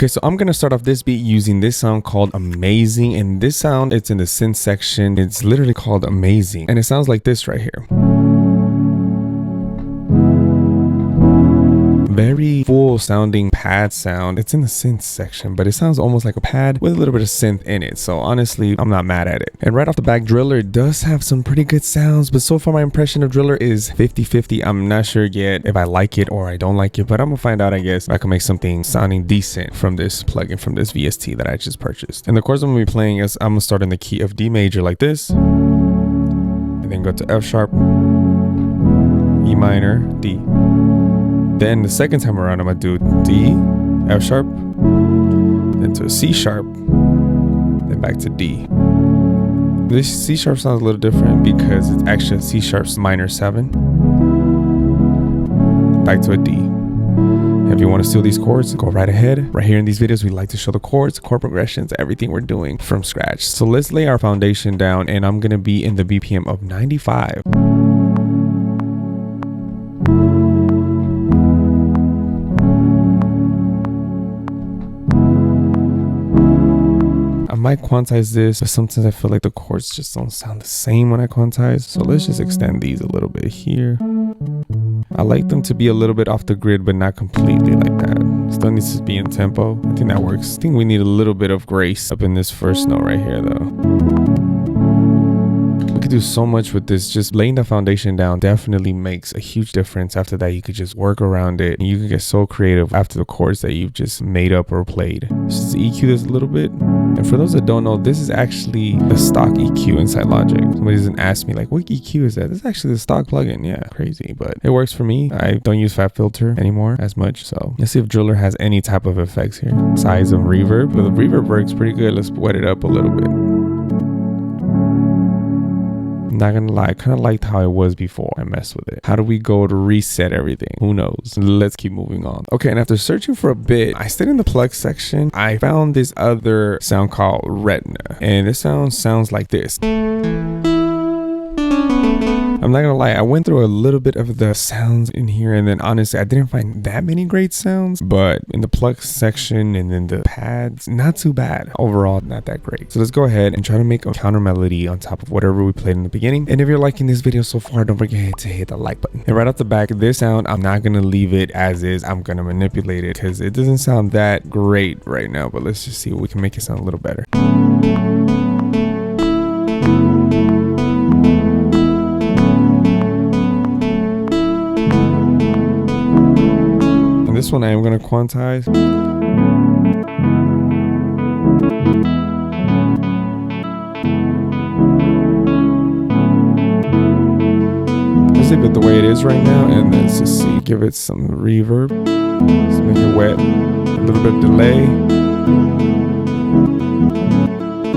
Okay, so I'm gonna start off this beat using this sound called Amazing, and this sound, it's in the synth section. It's literally called Amazing, and it sounds like this right here. Very full sounding pad sound. It's in the synth section, but it sounds almost like a pad with a little bit of synth in it. So honestly, I'm not mad at it. And right off the back, Driller does have some pretty good sounds, but so far my impression of Driller is 50-50. I'm not sure yet if I like it or I don't like it, but I'm gonna find out, I guess, if I can make something sounding decent from this plugin, from this VST that I just purchased. And the chords I'm gonna be playing is, I'm gonna start in the key of D major like this, and then go to F sharp, E minor, D. Then the second time around, I'm gonna do D, F sharp, then to C sharp, then back to D. This C sharp sounds a little different because it's actually C sharp minor 7, back to a D. If you want to steal these chords, go right ahead. Right here in these videos, we like to show the chords, chord progressions, everything we're doing from scratch. So let's lay our foundation down, and I'm gonna be in the BPM of 95. I might quantize this, but sometimes I feel like the chords just don't sound the same when I quantize. So let's just extend these a little bit here. I like them to be a little bit off the grid, but not completely like that. Still needs to be in tempo. I think that works. I think we need a little bit of grace up in this first note right here though. We could do so much with this. Just laying the foundation down definitely makes a huge difference. After that, you could just work around it. You can get so creative after the chords that you've just made up or played. Just EQ this a little bit. And for those that don't know, this is actually the stock EQ inside Logic. Somebody doesn't ask me like, what EQ is that? This is actually the stock plugin. Yeah, crazy, but it works for me. I don't use Fat Filter anymore as much. So let's see if Driller has any type of effects here. Size of reverb. But the reverb works pretty good. Let's wet it up a little bit. Not gonna lie, I kind of liked how it was before I messed with it. How do we go to reset everything? Who knows? Let's keep moving on. Okay, and after searching for a bit, I stayed in the plug section. I found this other sound called Retina, and this sounds like this. I'm not gonna lie, I went through a little bit of the sounds in here, and then honestly, I didn't find that many great sounds, but in the plug section and then the pads, not too bad. Overall, not that great. So let's go ahead and try to make a counter melody on top of whatever we played in the beginning. And if you're liking this video so far, don't forget to hit the like button. And right off the back, this sound, I'm not gonna leave it as is. I'm gonna manipulate it because it doesn't sound that great right now, but let's just see what we can make it sound a little better. This one I am going to quantize. Let's leave it the way it is right now, and let's just see. Give it some reverb. Let's make it wet. A little bit of delay.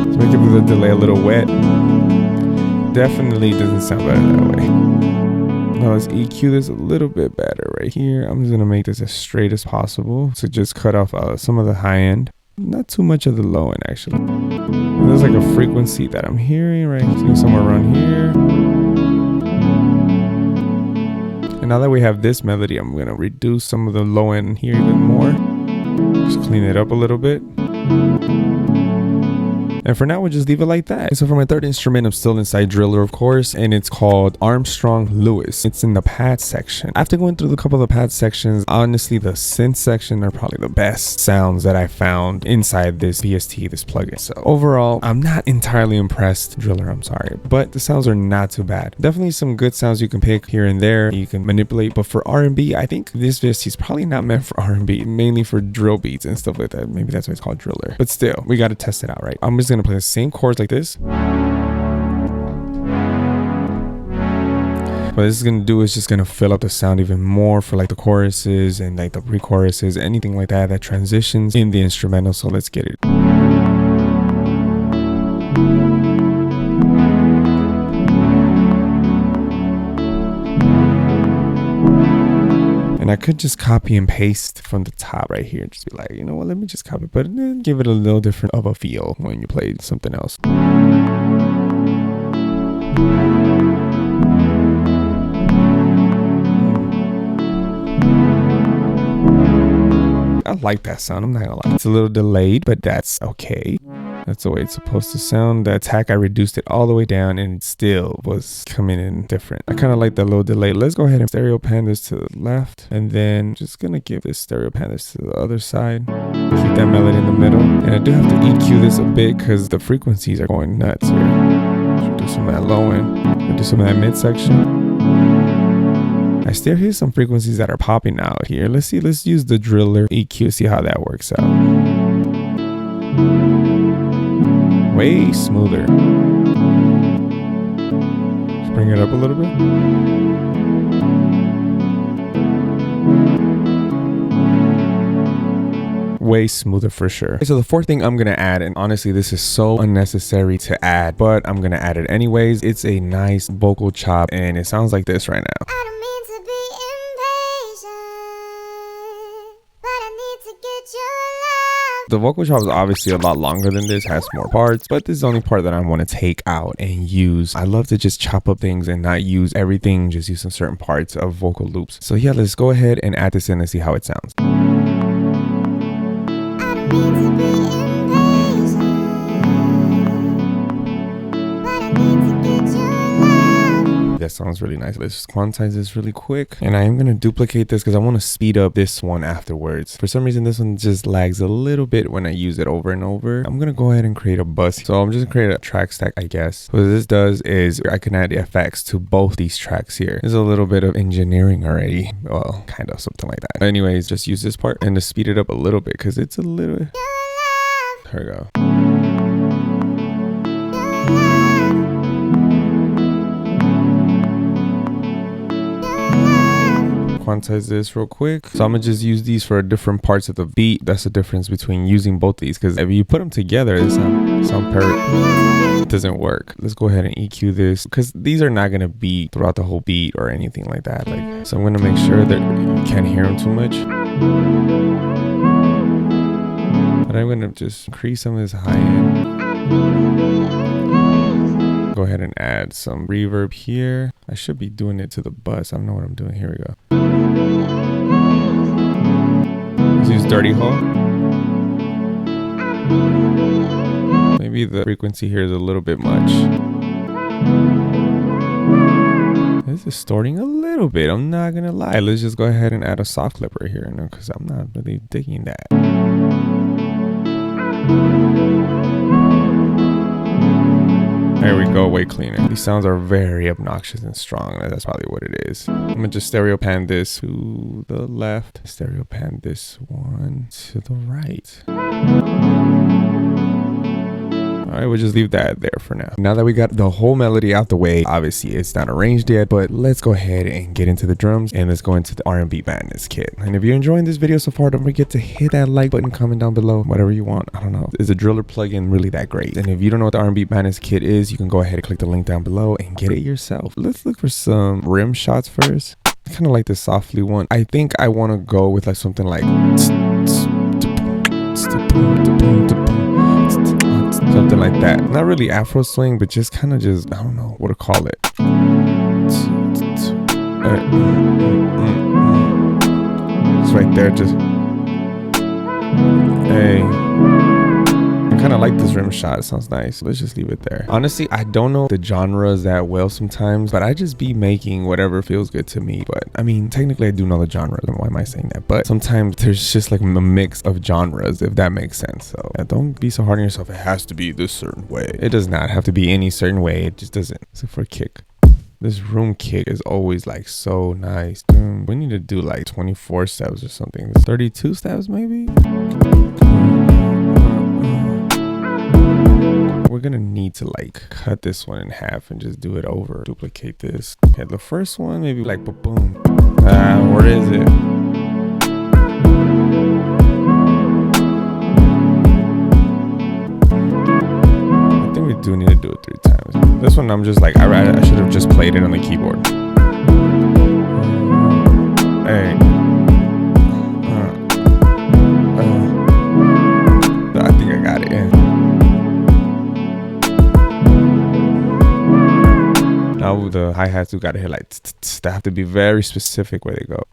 Let's make it with the delay a little wet. Definitely doesn't sound better that way. Now let's EQ this a little bit better right here. I'm just gonna make this as straight as possible. So just cut off some of the high end, not too much of the low end actually. And there's like a frequency that I'm hearing right somewhere around here. And now that we have this melody, I'm gonna reduce some of the low end here even more. Just clean it up a little bit. And for now, we'll just leave it like that. So for my third instrument, I'm still inside Driller, of course, and it's called Armstrong Lewis. It's in the pad section. After going through a couple of the pad sections, honestly, the synth section are probably the best sounds that I found inside this VST, this plugin. So overall, I'm not entirely impressed. Driller, I'm sorry, but the sounds are not too bad. Definitely some good sounds you can pick here and there. You can manipulate, but for RNB, I think this VST is probably not meant for RNB, mainly for drill beats and stuff like that. Maybe that's why it's called Driller. But still, we got to test it out, right? I'm just gonna play the same chords like this. What this is gonna do is just gonna fill up the sound even more for like the choruses and like the pre-choruses, anything like that that transitions in the instrumental. So let's get it. And I could just copy and paste from the top right here. Just be like, you know what, let me just copy, but then give it a little different of a feel when you play something else. I don't like that sound, I'm not gonna lie. It's a little delayed, but that's okay. That's the way it's supposed to sound. The attack, I reduced it all the way down and it still was coming in different. I kind of like that little delay. Let's go ahead and stereo pan this to the left, and then just gonna give this stereo pan this to the other side. Keep that melody in the middle. And I do have to EQ this a bit because the frequencies are going nuts here. Should do some of that low end, do some of that mid section. I still hear some frequencies that are popping out here. Let's see, let's use the driller EQ, see how that works out. Way smoother. Let's bring it up a little bit. Way smoother for sure. So the fourth thing I'm gonna add, and honestly this is so unnecessary to add, but I'm gonna add it anyways. It's a nice vocal chop and it sounds like this right now. I don't mean to be impatient, but I need to get your love. The vocal chop is obviously a lot longer than this, has more parts, but this is the only part that I want to take out and use. I love to just chop up things and not use everything, just use some certain parts of vocal loops. So yeah, let's go ahead and add this in and see how it sounds. That sounds really nice. Let's just quantize this really quick, and I am going to duplicate this because I want to speed up this one afterwards. For some reason this one just lags a little bit when I use it over and over. I'm going to go ahead and create a bus, so I'm just going to create a track stack, I guess. What this does is I can add effects to both these tracks here. There's a little bit of engineering already, well, kind of something like that. Anyways, just use this part and to speed it up a little bit because it's a little, there we go. Quantize this real quick. So I'm gonna just use these for different parts of the beat. That's the difference between using both these, because if you put them together, it doesn't work. Let's go ahead and EQ this because these are not gonna be throughout the whole beat or anything like that. Like, so I'm gonna make sure that you can't hear them too much. But I'm gonna just increase some of this high end. Go ahead and add some reverb here. I should be doing it to the bus. I don't know what I'm doing. Here we go. Let's use Dirty Hall. Maybe the frequency here is a little bit much. This is distorting a little bit. I'm not gonna lie. Let's just go ahead and add a soft clip right here because I'm not really digging that. There we go, way cleaner. These sounds are very obnoxious and strong. That's probably what it is. I'm gonna just stereo pan this to the left, stereo pan this one to the right. All right, we'll just leave that there for now. Now that we got the whole melody out the way, obviously it's not arranged yet, but let's go ahead and get into the drums and let's go into the RNB madness kit. And if you're enjoying this video so far, don't forget to hit that like button, comment down below, whatever you want. I don't know. Is the driller plugin really that great? And if you don't know what the RNB madness kit is, you can go ahead and click the link down below and get it yourself. Let's look for some rim shots first. I kind of like the softly one. I think I want to go with like something like something like that. Not really Afro swing, but just kind of just, I don't know what to call it. It's right there, just, hey. I kind of like this rim shot. It sounds nice. Let's just leave it there. Honestly, I don't know the genres that well sometimes, but I just be making whatever feels good to me. But I mean, technically I do know the genre. Why am I saying that? But sometimes there's just like a mix of genres, if that makes sense. So yeah, don't be so hard on yourself. It has to be this certain way. It does not have to be any certain way. It just doesn't. Except for a kick. This room kick is always like so nice. We need to do like 24 steps or something. 32 steps maybe? We're gonna need to like cut this one in half and just do it over. Duplicate this. Okay, the first one maybe like boom. Where is it? I think we do need to do it 3 times. This one I'm just like, I should have just played it on the keyboard. Hey. I think I got it in. Now the hi-hats, we gotta hit like, they have to be very specific where they go.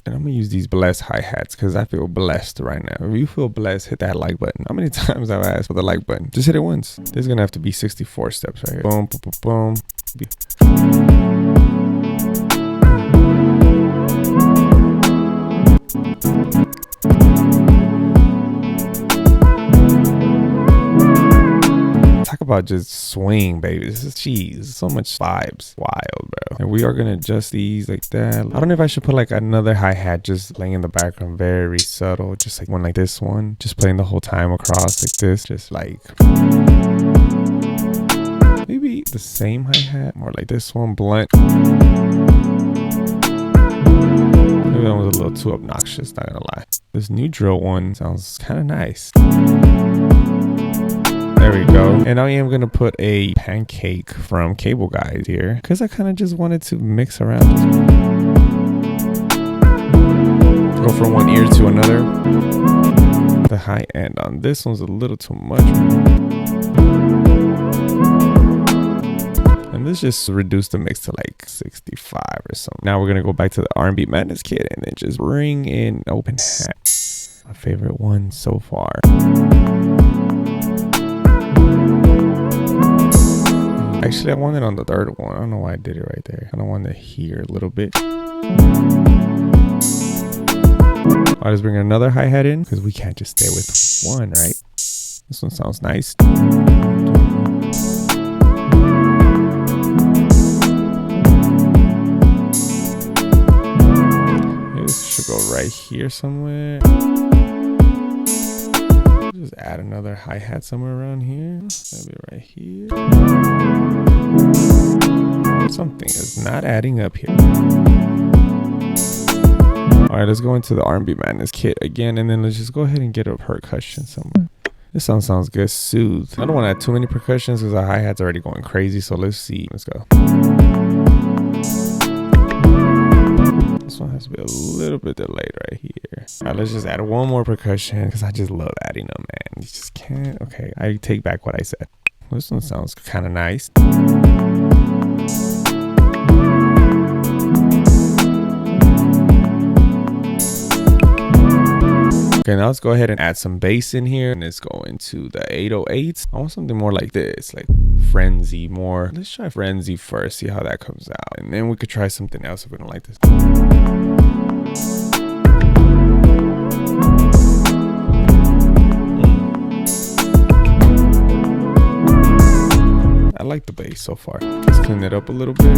And I'm gonna use these blessed hi-hats because I feel blessed right now. If you feel blessed, hit that like button. How many times I've asked for the like button? Just hit it once. This is gonna have to be 64 steps right here. Boom, boom, boom, boom. Talk about just swing, baby. This is cheese. So much vibes. Wild, bro. And we are gonna adjust these like that. I don't know if I should put like another hi-hat just laying in the background, very subtle, just like one like this one, just playing the whole time across like this, just like maybe the same hi-hat, more like this one, blunt. Maybe that was a little too obnoxious, not gonna lie. This new drill one sounds kind of nice. There we go. And I am gonna put a pancake from Cable Guys here because I kind of just wanted to mix around. Go from one ear to another. The high end on this one's a little too much. And let's just reduce the mix to like 65 or something. Now we're gonna go back to the R&B Madness kit and then just bring in open hat. My favorite one so far. Actually, I want it on the third one. I don't know why I did it right there. I don't want it here a little bit. I'll just bring another hi-hat in because we can't just stay with one, right? This one sounds nice. Maybe this should go right here somewhere. Just add another hi-hat somewhere around here. Maybe right here. Something is not adding up here. All right, let's go into the R&B Madness kit again, and then let's just go ahead and get a percussion somewhere. This sounds good. Soothe. I don't want to add too many percussions because the hi-hat's already going crazy. So let's see. Let's go. This one has to be a little bit delayed right here. All right, let's just add one more percussion because I just love adding them, man. You just can't. Okay, I take back what I said. This one sounds kind of nice. Okay, now let's go ahead and add some bass in here. And let's go into the 808s. I want something more like this, like frenzy more. Let's try frenzy first, see how that comes out. And then we could try something else if we don't like this. I like the bass so far. Let's clean it up a little bit.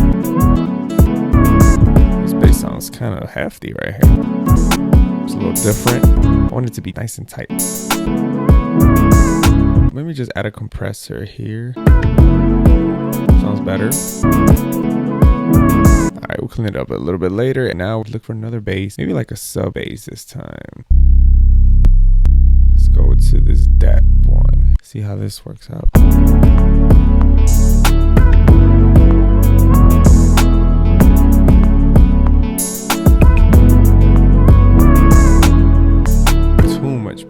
This bass sounds kind of hefty right here. It's a little different. I want it to be nice and tight. Let me just add a compressor here. Sounds better. All right, we'll clean it up a little bit later. And now look for another bass, maybe like a sub bass this time. Let's go to this depth one. See how this works out.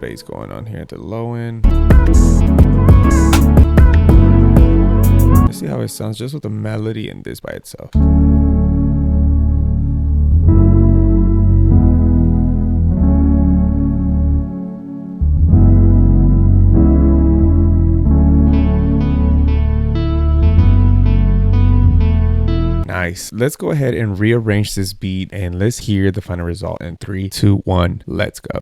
Bass going on here at the low end. Let's see how it sounds just with the melody in this by itself. Nice. Let's go ahead and rearrange this beat and let's hear the final result in 3, 2, 1. Let's go.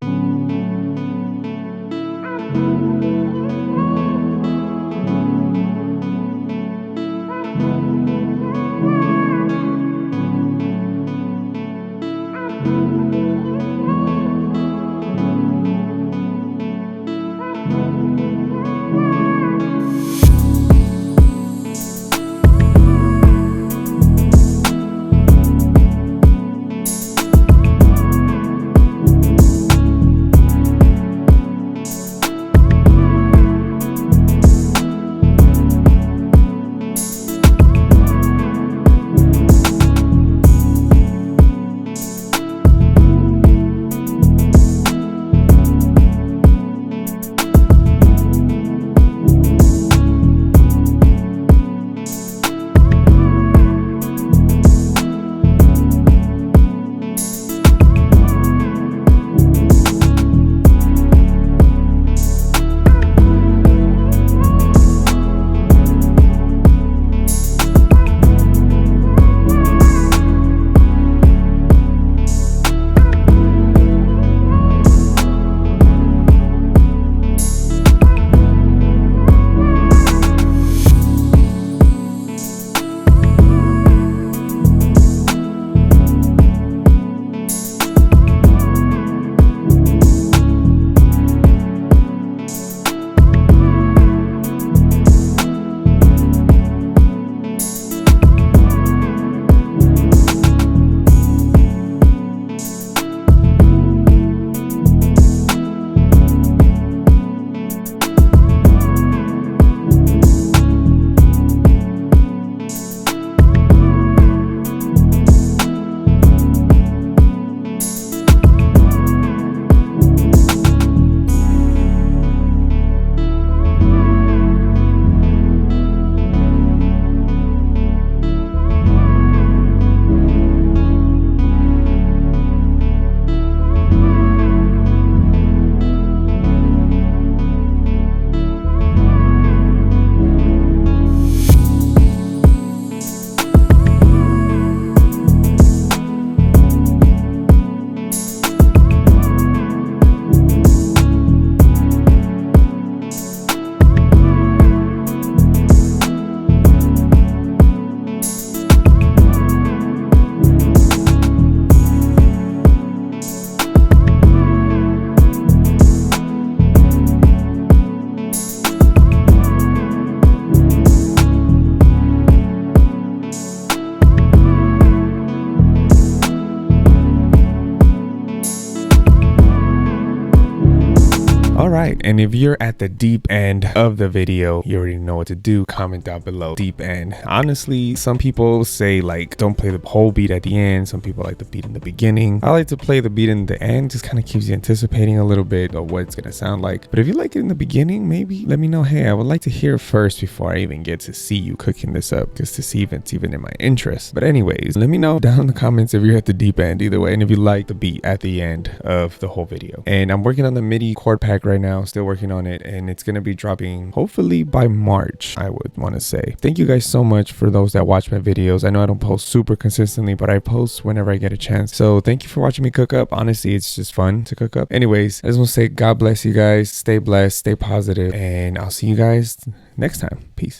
And if you're at the deep end of the video, you already know what to do. Comment down below, deep end. Honestly, some people say like don't play the whole beat at the end. Some people like the beat in the beginning. I like to play the beat in the end, just kind of keeps you anticipating a little bit of what it's gonna sound like. But if you like it in the beginning, maybe let me know. Hey, I would like to hear it first before I even get to see you cooking this up, just to see if it's even in my interest. But anyways, let me know down in the comments if you're at the deep end either way, and if you like the beat at the end of the whole video. And I'm working on the MIDI chord pack right now, still working on it, and it's gonna be dropping hopefully by March, I would want to say. Thank you guys so much for those that watch my videos. I know I don't post super consistently, but I post whenever I get a chance. So thank you for watching me cook up. Honestly, it's just fun to cook up. Anyways, I just want to say God bless you guys. Stay blessed, stay positive, and I'll see you guys next time. Peace.